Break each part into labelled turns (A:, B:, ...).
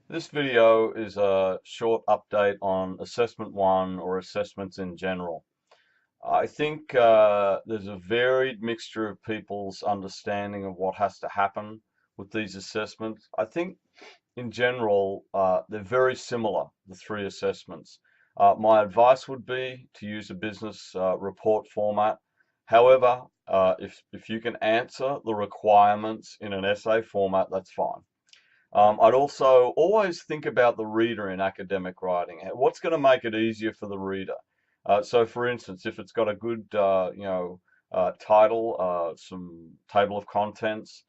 A: This video is a short update on Assessment 1 or assessments in general. I think there's a varied mixture of people's understanding of what has to happen with these assessments. I think in general they're very similar, the three assessments. My advice would be to use a business report format. However, if you can answer the requirements in an essay format, that's fine. I'd also always think about the reader in academic writing. What's going to make it easier for the reader? So, for instance, if it's got a good, title, some table of contents,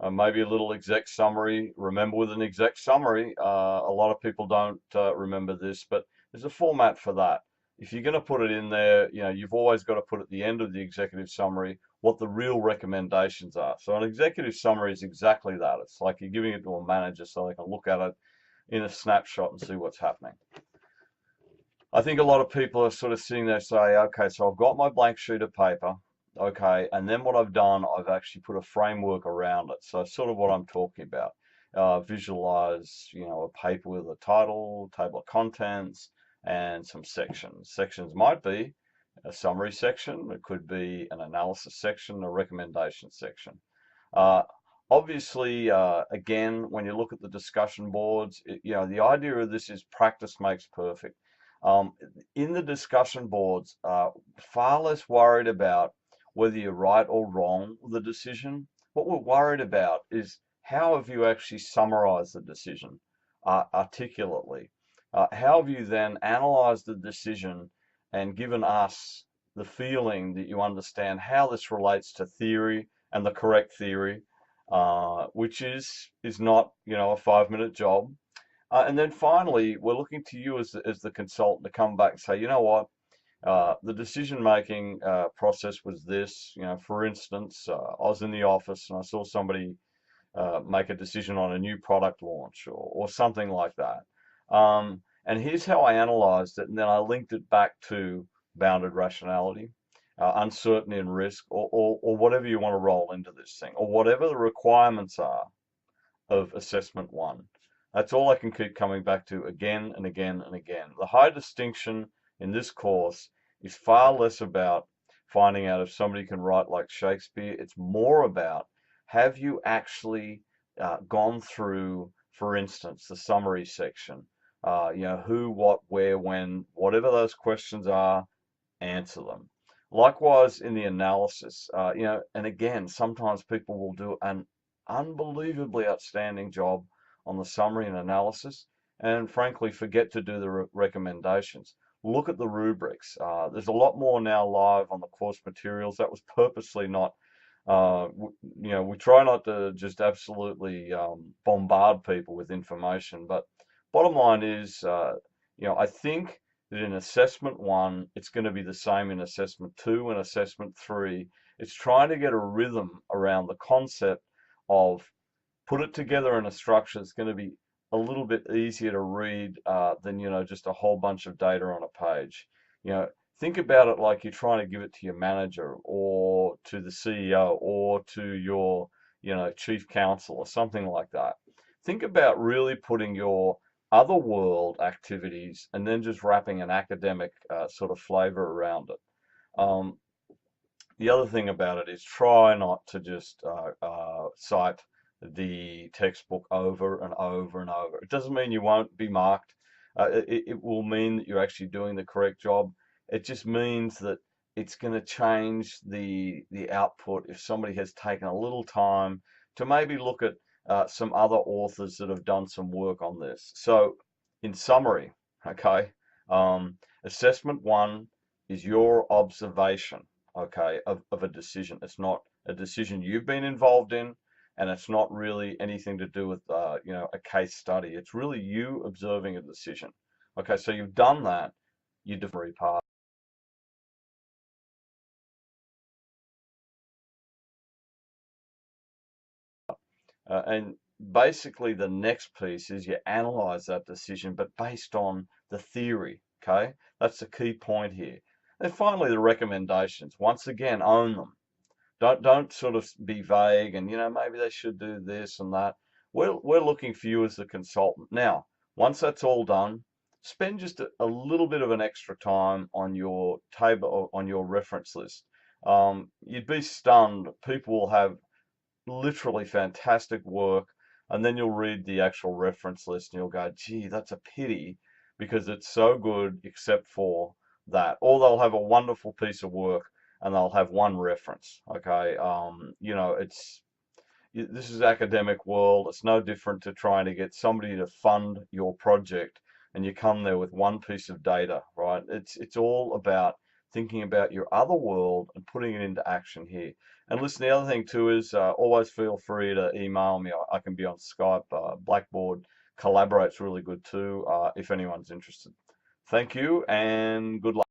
A: maybe a little exec summary. Remember, with an exec summary, a lot of people don't remember this, but there's a format for that. If you're going to put it in there, you've always got to put at the end of the executive summary what the real recommendations are. So an executive summary is exactly that. It's like you're giving it to a manager so they can look at it in a snapshot and see what's happening. I think a lot of people are sort of sitting there say, okay, so I've got my blank sheet of paper, okay, and then what I've done, I've actually put a framework around it. So sort of what I'm talking about. Visualize, a paper with a title, table of contents, and some sections. Sections might be a summary section, it could be an analysis section, a recommendation section. Uh, Obviously, again, when you look at the discussion boards, the idea of this is practice makes perfect. Um, in the discussion boards, far less worried about whether you're right or wrong with the decision. What we're worried about is how have you actually summarized the decision articulately? How have you then analyzed the decision and given us the feeling that you understand how this relates to theory and the correct theory, which is not a 5-minute job. And then finally, we're looking to you as the consultant to come back and say, you know what, the decision making process was this. For instance, I was in the office and I saw somebody make a decision on a new product launch or something like that. And here's how I analyzed it, and then I linked it back to bounded rationality, uncertainty and risk, or whatever you want to roll into this thing, or whatever the requirements are of assessment one. That's all I can keep coming back to again and again and again. The high distinction in this course is far less about finding out if somebody can write like Shakespeare. It's more about have you actually gone through, for instance, the summary section, who, what, where, when, whatever those questions are, answer them. Likewise, in the analysis, and again, sometimes people will do an unbelievably outstanding job on the summary and analysis, and frankly, forget to do the recommendations. Look at the rubrics. There's a lot more now live on the course materials. That was purposely not. We try not to just absolutely bombard people with information, but bottom line is, I think that in assessment one, it's going to be the same in assessment two and assessment three. It's trying to get a rhythm around the concept of put it together in a structure that's going to be a little bit easier to read than just a whole bunch of data on a page. Think about it like you're trying to give it to your manager or to the CEO or to your chief counsel or something like that. Think about really putting your other world activities and then just wrapping an academic sort of flavor around it. Um, the other thing about it is try not to just cite the textbook over and over and over. It doesn't mean you won't be marked. It will mean that you're actually doing the correct job. It just means that it's going to change the output if somebody has taken a little time to maybe look at some other authors that have done some work on this. So, in summary, okay, assessment one is your observation, okay, of a decision. It's not a decision you've been involved in, and it's not really anything to do with a case study. It's really you observing a decision. Okay, so you've done that. You defer part. And basically, the next piece is you analyze that decision, but based on the theory. Okay, that's the key point here. And finally, the recommendations. Once again, own them. Don't sort of be vague and maybe they should do this and that. we're looking for you as the consultant. Now, once that's all done, spend just a little bit of an extra time on your table or on your reference list. You'd be stunned. People will have literally fantastic work, and then you'll read the actual reference list and you'll go, gee, that's a pity because it's so good except for that. Or they'll have a wonderful piece of work and they'll have one reference. Okay, this is academic world. It's no different to trying to get somebody to fund your project and you come there with one piece of data, right? It's all about thinking about your other world and putting it into action here. And listen, the other thing too is always feel free to email me. I can be on Skype. Blackboard collaborates really good too, if anyone's interested. Thank you and good luck.